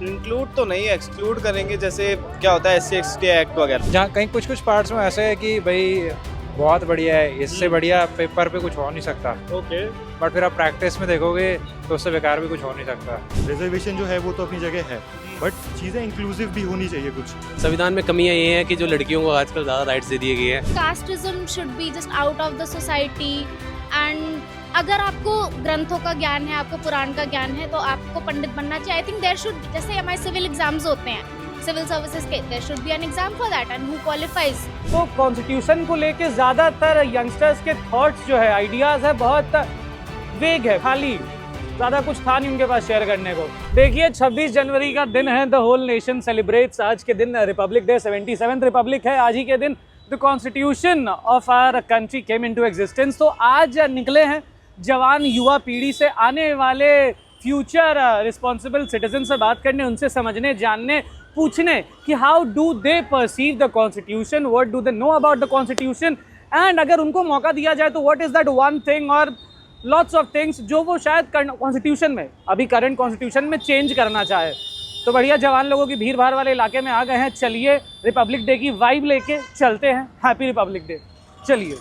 Include तो नहीं, exclude करेंगे। जैसे क्या होता है SC/ST एक्ट वगैरह। जहाँ कहीं कुछ कुछ पार्ट्स में ऐसे है कि भाई बहुत बढ़िया है, इससे बढ़िया पेपर पे कुछ हो नहीं सकता, ओके। बट फिर आप प्रैक्टिस में देखोगे तो उससे बेकार भी कुछ हो नहीं सकता। रिजर्वेशन जो है वो तो अपनी जगह है, बट चीज़ें इंक्लूसिव भी होनी चाहिए कुछ। संविधान में कमियां ये हैं कि जो लड़कियों को आजकल ज़्यादा राइट्स दे दिए गए हैं। Casteism should be just out of the society. And अगर आपको ग्रंथों का ज्ञान है, आपको पुराण का ज्ञान है, तो आपको पंडित बनना चाहिए। आई थिंक देयर शुड, जैसे हमारे सिविल एग्जाम्स होते हैं, सिविल सर्विसेज के, there should be an exam for that and who qualifies. तो कॉन्स्टिट्यूशन को लेके ज़्यादातर यंगस्टर्स के थॉट्स जो है, आइडियाज़ है, बहुत वेग है, खाली ज़्यादा कुछ था नहीं उनके पास शेयर करने को। देखिए 26 जनवरी का दिन है, द होल नेशन सेलिब्रेट्स। आज के दिन रिपब्लिक डे, 77th रिपब्लिक है। आज ही के दिन the constitution of our country came into existence. तो आज निकले हैं जवान युवा पीढ़ी से, आने वाले फ्यूचर रिस्पॉन्सिबल सिटीजन से बात करने, उनसे समझने, जानने, पूछने कि how do they perceive the constitution, what do they know about the constitution, and अगर उनको मौका दिया जाए तो what is that one thing और लॉट्स ऑफ थिंग्स जो वो शायद कॉन्स्टिट्यूशन में, अभी करंट कॉन्स्टिट्यूशन में चेंज करना चाहे। तो बढ़िया जवान लोगों की भीड़ भाड़ वाले इलाके में आ गए हैं। चलिए रिपब्लिक डे की वाइब लेके चलते हैं। Happy Republic Day. चलिए।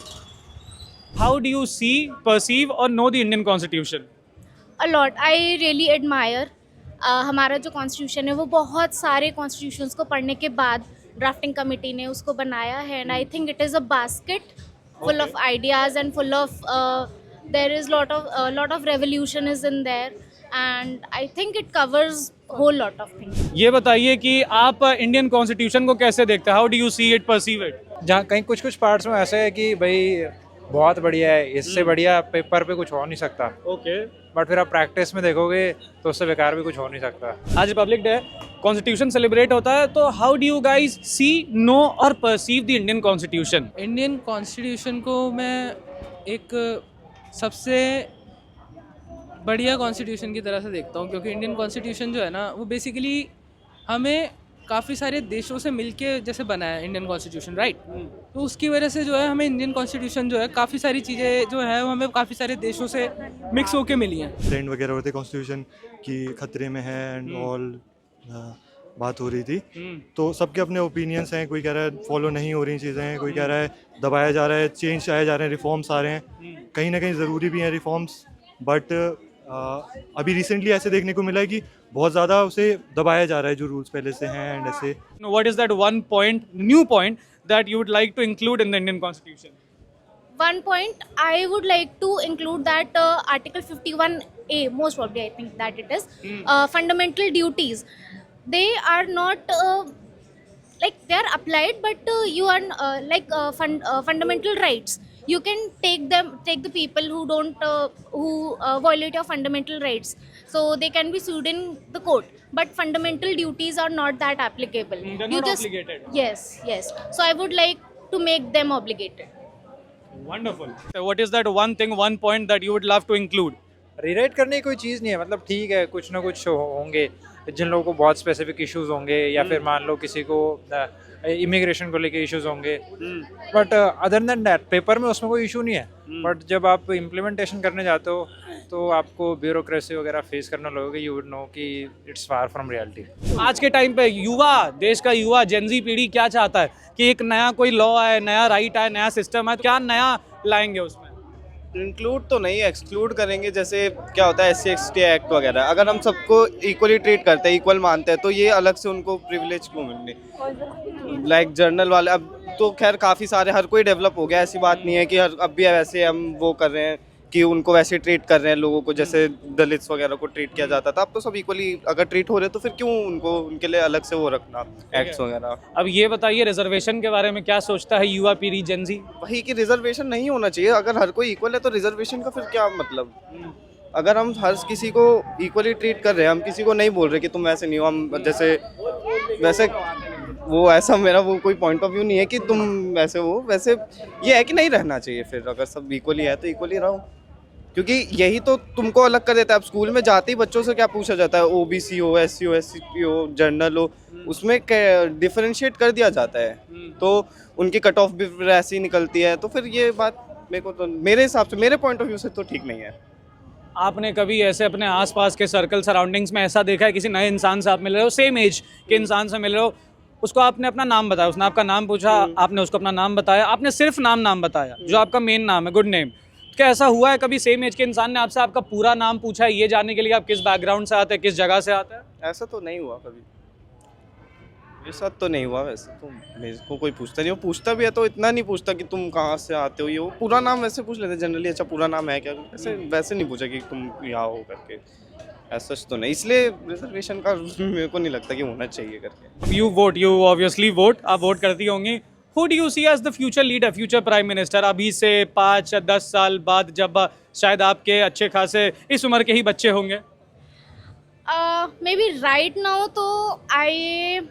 How do you see, perceive और know the Indian constitution? A lot, I really admire. हमारा जो कॉन्स्टिट्यूशन है वो बहुत सारे कॉन्स्टिट्यूशंस को पढ़ने के बाद ड्राफ्टिंग कमेटी ने उसको बनाया है, and I think it is a basket full of ideas and full of there is lot of revolution is in there, and I think it covers whole lot of things. ये बताइए कि आप Indian constitution को कैसे देखते हैं? How do you see it, perceive it? जहाँ कहीं कुछ कुछ पार्ट्स में ऐसे है कि भाई बहुत बढ़िया है, इससे बढ़िया पेपर पे कुछ हो नहीं सकता, ओके। बट फिर आप प्रैक्टिस में देखोगे तो उससे बेकार भी कुछ हो नहीं सकता। आज रिपब्लिक डे, कॉन्स्टिट्यूशन सेलिब्रेट होता है, तो how do you guys see, no और perceive the Indian constitution? Indian constitution को मैं एक सबसे बढ़िया कॉन्स्टिट्यूशन की तरह से देखता हूँ, क्योंकि इंडियन कॉन्स्टिट्यूशन जो है ना वो बेसिकली हमें काफ़ी सारे देशों से मिलके जैसे बना है इंडियन कॉन्स्टिट्यूशन, राइट? तो उसकी वजह से जो है हमें इंडियन कॉन्स्टिट्यूशन जो है काफ़ी सारी चीज़ें जो है वो हमें काफ़ी सारे देशों से मिक्स होके मिली हैं। ट्रेंड वगैरह होते कॉन्स्टिट्यूशन की खतरे में है एंड ऑल बात हो रही थी, तो सबके अपने ओपिनियंस हैं। कोई कह रहा है फॉलो नहीं हो रही चीज़ें, कोई कह रहा है दबाया जा रहा है, चेंज आए जा रहे हैं, रिफॉर्म्स आ रहे हैं, कहीं ना कहीं ज़रूरी भी हैं रिफॉर्म्स, बट अभी रिसेंटली ऐसे देखने को मिला है कि बहुत ज़्यादा उसे दबाया जा रहा है जो रूल्स पहले से हैं एंड ऐसे। What is that one point, new point that you would like to include in the Indian constitution? One point I would like to include that Article 51A, most probably I think that it is fundamental duties. They are not like they are applied, but you are fundamental rights. You can take the people who don't who violate your fundamental rights, so they can be sued in the court. But fundamental duties are not that applicable. They're You not just obligated. yes. So I would like to make them obligated. Wonderful. What is that one thing, one point that you would love to include? Rewrite करने की कोई चीज़ नहीं है, मतलब ठीक है, कुछ ना कुछ होंगे जिन लोगों को बहुत स्पेसिफिक इश्यूज होंगे, या फिर मान लो किसी को इमिग्रेशन को लेके इश्यूज होंगे, but other than that paper में उसमें कोई इशू नहीं है। बट जब आप इम्प्लीमेंटेशन करने जाते हो तो आपको ब्यूरोक्रेसी वगैरह फेस करना लगोगे, यू वुड नो कि इट्स फार फ्रॉम रियलिटी। आज के टाइम पे युवा, देश का युवा, जेनजी पीढ़ी क्या चाहता है कि एक नया कोई लॉ आए, नया राइट आए, नया सिस्टम आए, तो क्या नया लाएंगे उसमें? इंक्लूड तो नहीं, एक्सक्लूड करेंगे। जैसे क्या होता है SC/ST एक्ट वगैरह। अगर हम सबको इक्वली ट्रीट करते हैं, इक्वल मानते हैं, तो ये अलग से उनको प्रिविलेज क्यों मिलने? लाइक जर्नल वाले, अब तो खैर काफ़ी सारे, हर कोई डेवलप हो गया, ऐसी बात नहीं है कि अब भी वैसे हम वो कर रहे हैं कि उनको वैसे ट्रीट कर रहे हैं लोगों को, जैसे दलित्स वगैरह को ट्रीट किया जाता था। अब तो सब इक्वली अगर ट्रीट हो रहे तो फिर क्यों उनको, उनके लिए अलग से वो रखना एक्ट्स वगैरह। अब ये बताइए रिजर्वेशन के बारे में क्या सोचता है युवा पीढ़ी, जेनजी? वही कि रिजर्वेशन नहीं होना चाहिए। अगर हर कोई इक्वल है तो रिजर्वेशन का फिर क्या मतलब? अगर हम हर किसी को इक्वली ट्रीट कर रहे हैं, हम किसी को नहीं बोल रहे कि तुम ऐसे नहीं हो, हम जैसे वैसे वो ऐसा मेरा वो कोई पॉइंट ऑफ व्यू नहीं है कि तुम ऐसे हो, वैसे ये है कि नहीं रहना चाहिए। फिर अगर सब इक्वली है तो इक्वली रहो, क्योंकि यही तो तुमको अलग कर देता है। अब स्कूल में जाते ही बच्चों से क्या पूछा जाता है? OBC हो, SC हो, SC हो, जनरल हो, उसमें डिफरेंशिएट कर दिया जाता है, तो उनकी कट ऑफ भी फिर ऐसी निकलती है। तो फिर ये बात मेरे को तो, मेरे हिसाब से, मेरे पॉइंट ऑफ व्यू से तो ठीक नहीं है। आपने कभी ऐसे अपने आसपास के सर्कल सराउंडिंग्स में ऐसा देखा है किसी नए इंसान से आप मिल रहे हो, सेम एज के इंसान से मिल रहे हो, उसको आपने अपना नाम बताया, उसने आपका नाम पूछा, आपने उसको अपना नाम बताया, आपने सिर्फ नाम बताया जो आपका मेन नाम है, गुड नेम। क्या ऐसा हुआ है कभी सेम एज के इंसान ने आपसे आपका पूरा नाम पूछा है ये जानने के लिए आप किस बैकग्राउंड से आते हैं, किस जगह से आते हैं? ऐसा तो नहीं हुआ कभी, मेरे साथ तो नहीं हुआ। वैसे तो मेरे को कोई पूछता नहीं, वो पूछता भी है तो इतना नहीं पूछता कि तुम कहाँ से आते हो, ये वो पूरा नाम वैसे पूछ लेते जनरली, अच्छा पूरा नाम है क्या, वैसे नहीं पूछा कि तुम यहाँ हो करके, ऐसा तो नहीं। इसलिए रिजर्वेशन का मेरे को नहीं लगता कि होना चाहिए करके। You won't, you obviously vote, आप वोट करती होंगी। Who do you see as the future leader, future prime minister? अभी से 5 या 10 साल बाद जब शायद आपके अच्छे खासे इस उम्र के ही बच्चे होंगे? Maybe right now तो I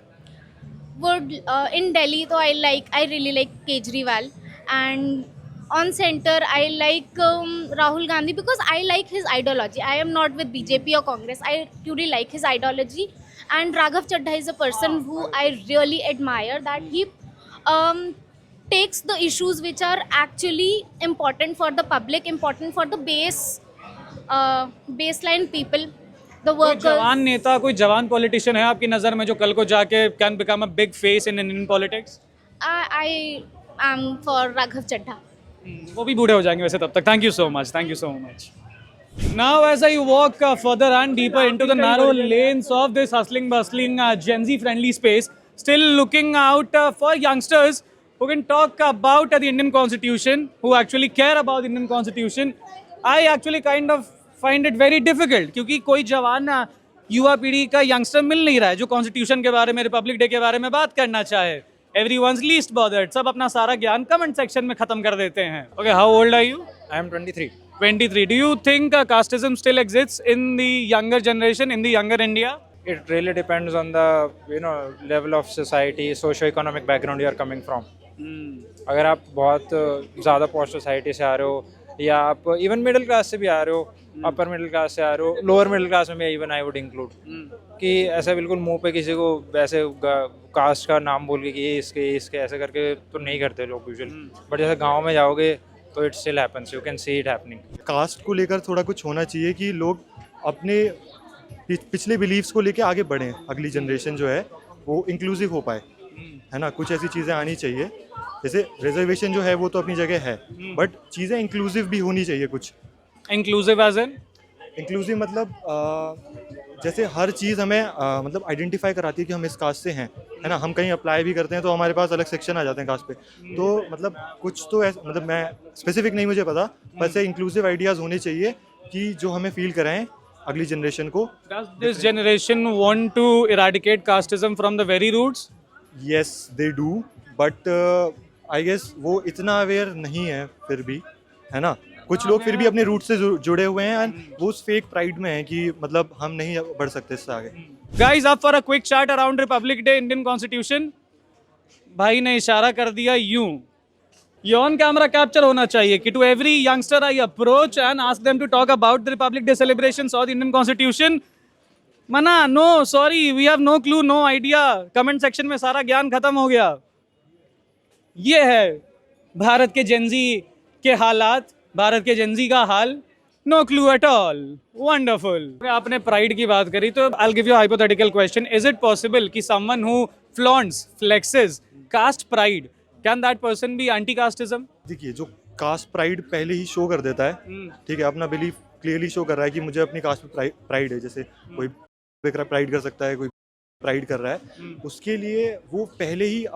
would in Delhi तो I really like Kejriwal, and on center I like Rahul Gandhi because I like his ideology. I am not with BJP or Congress. I truly like his ideology, and Raghav Chaddha is a person who I really admire, that he takes the issues which are actually important for the public, important for the baseline people, the कोई workers. जवान नेता, कोई जवान politician है आपकी नज़र में जो कल को जाके can become a big face in Indian politics? I am for Raghav Chaddha. वो भी बूढ़े हो जाएंगे वैसे तब तक। Thank you so much, thank you so much. Now as I walk further and deeper into the narrow lanes of this hustling bustling Gen Z friendly space, still looking out for youngsters who can talk about the Indian Constitution, who actually care about the Indian Constitution. I actually kind of find it very difficult क्योंकि कोई जवान युवा पीढ़ी का youngster मिल नहीं रहा है जो कॉन्स्टिट्यूशन के बारे में, रिपब्लिक डे के बारे में बात करना चाहे। Everyone's least bothered. सब अपना सारा ज्ञान कमेंट सेक्शन में खत्म कर देते हैं। Okay, how old are you? I am 23. 23. Do you think casteism still exists in the younger generation, in the younger India? It really depends on the level of society, socio-economic background you are coming from. अगर आप बहुत ज़्यादा posh society से आ रहे हो या आप even middle class से भी आ रहे हो, अपर मिडिल क्लास से आ रहे हो, लोअर मिडिल क्लास में भी इवन आई वुड इंक्लूड कि ऐसा बिल्कुल मुंह पे किसी को वैसे कास्ट का नाम बोल के कि ये इसके ऐसे करके तो नहीं करते लोग यूजुअली, बट जैसे गांव में जाओगे तो it still happens, you can see it happening. Caste को लेकर थोड़ा कुछ होना चाहिए कि लोग अपने पिछले बिलीव्स को लेके आगे बढ़ें, अगली जनरेशन जो है वो इंक्लूसिव हो पाए, है ना। कुछ ऐसी चीज़ें आनी चाहिए, जैसे रिजर्वेशन जो है वो तो अपनी जगह है, बट चीज़ें इंक्लूसिव भी होनी चाहिए। कुछ इंक्लूसिव एज इन? इंक्लूसिव मतलब जैसे हर चीज़ हमें मतलब आइडेंटिफाई कराती है कि हम इस कास्ट से हैं, है ना। हम कहीं अप्लाई भी करते हैं तो हमारे पास अलग सेक्शन आ जाते हैं कास्ट पे, तो मतलब कुछ तो ऐसा, मतलब मैं स्पेसिफिक नहीं मुझे पता, पर ऐसे इंक्लूसिव आइडियाज़ होने चाहिए कि जो हमें फील कराएं अगली जनरेशन को। Does this generation want to eradicate casteism from the very roots? Yes, they do, but I guess वो इतना अवेयर नहीं है फिर भी, है ना। कुछ लोग फिर भी अपने रूट से जुड़े हुए हैं एंड वो उस फेक प्राइड में है कि मतलब हम नहीं बढ़ सकते इससे आगे। Guys, up for a quick chat around Republic Day, Indian Constitution. भाई ने इशारा कर दिया यूं, ये ऑन कैमरा कैप्चर होना चाहिए कि to every youngster I approach and ask them to talk about the Republic Day celebrations और द इंडियन कॉन्स्टिट्यूशन। मना, no sorry, we have no clue, no idea. Comment section में सारा ज्ञान खत्म हो गया। ये है भारत के जेनजी के हालात, भारत के जेनजी का हाल। No clue at all, wonderful. आपने प्राइड की बात करी तो I will give you hypothetical question. Is it possible कि someone who flaunts, flexes caste pride, can that person be anti casteism? देखिए, जो कास्ट प्राइड पहले ही शो कर देता है, ठीक है, अपना बिलीफ क्लियरली शो कर रहा है कि मुझे अपनी कास्ट पे प्राइड है, जैसे कोई प्राइड कर सकता है, कोई प्राइड कर रहा है, उसके लिए वो पहले ही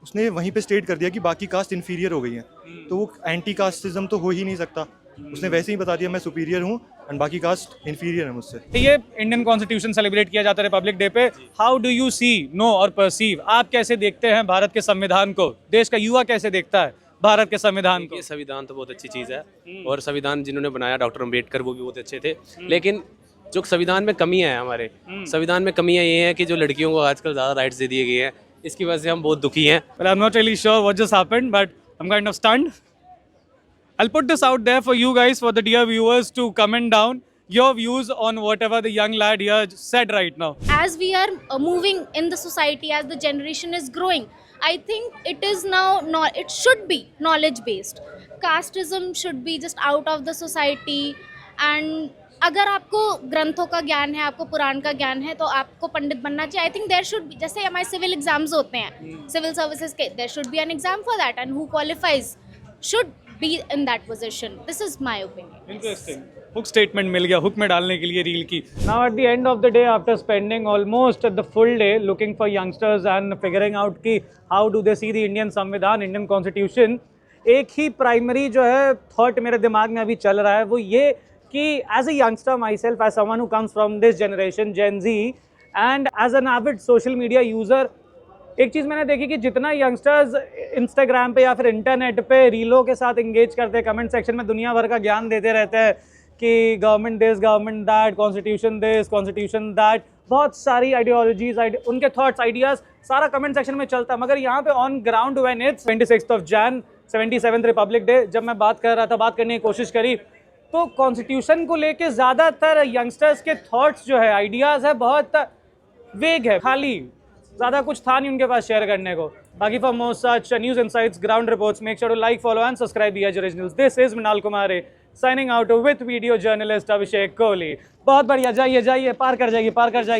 उसने वहीं पे स्टेट कर दिया कि बाकी कास्ट इन्फीरियर हो गई हैं, तो वो एंटी कास्टिज्म तो हो ही नहीं सकता। उसने वैसे ही बता दिया मैं सुपीरियर हूँ एंड बाकी कास्ट इन्फीरियर है मुझसे। ये इंडियन कॉन्स्टिट्यूशन सेलिब्रेट किया जाता है रिपब्लिक डे पे। How do you see, no और परसीव, आप कैसे देखते हैं भारत के संविधान को? देश का युवा कैसे देखता है भारत के संविधान को? ये संविधान तो बहुत अच्छी चीज़ है और संविधान जिन्होंने बनाया डॉक्टर अम्बेडकर वो भी बहुत अच्छे थे, लेकिन जो संविधान में कमियां हैं, हमारे संविधान में कमियां ये हैं कि जो लड़कियों को आजकल ज़्यादा राइट्स दे दिए गए हैं, इसकी वजह से हम बहुत दुखी हैं। Well, I'm not really sure what just happened, but I'm kind of stunned. I'll put this out there for you guys, for the dear viewers, to comment down your views on whatever the young lad here said right now. As we are moving in the society, as the generation is growing, I think it is now it should be knowledge based. Casteism should be just out of the society, and अगर आपको ग्रंथों का ज्ञान है, आपको पुराण का ज्ञान है, तो आपको पंडित बनना चाहिए. I think there should be, जैसे हमारे सिविल एग्जाम्स होते हैं, सिविल सर्विसेज के, there should be an exam for that, and who qualifies should be in that position. This is my opinion. Interesting. Hook statement मिल गया hook में डालने के लिए रील की. Now at the end of the day, after spending almost the full day looking for youngsters and figuring out कि how do they see the Indian संविधान, Indian constitution, एक ही प्राइमरी जो है थॉट मेरे दिमाग में अभी चल रहा है, वो ये कि as a youngster myself, as someone who comes from this generation Gen Z, and as an avid social media user, एक चीज़ मैंने देखी कि जितना यंगस्टर्स इंस्टाग्राम पे या फिर इंटरनेट पे रीलों के साथ इंगेज करते हैं, कमेंट सेक्शन में दुनिया भर का ज्ञान देते रहते हैं कि government this, government that, constitution this, constitution that, बहुत सारी आइडियोलॉजीज, उनके थॉट्स, आइडियाज़, सारा कमेंट सेक्शन में चलता है. मगर यहाँ पे on ground when it's 26 of Jain, 77th Republic day, जब मैं बात कर रहा था, बात करने की कोशिश करी, तो कॉन्स्टिट्यूशन को लेके ज़्यादातर यंगस्टर्स के थॉट्स जो है, आइडियाज़ है, बहुत वेग है, खाली, ज़्यादा कुछ था नहीं उनके पास शेयर करने को. बाकी for more such news insights, ground reports, make sure to like, follow and subscribe the Edge Originals. This is Mrinal Kumar signing out with video journalist Abhishek Kohli. बहुत बढ़िया, जाइए जाइए, पार कर जाइए, पार कर जाइए.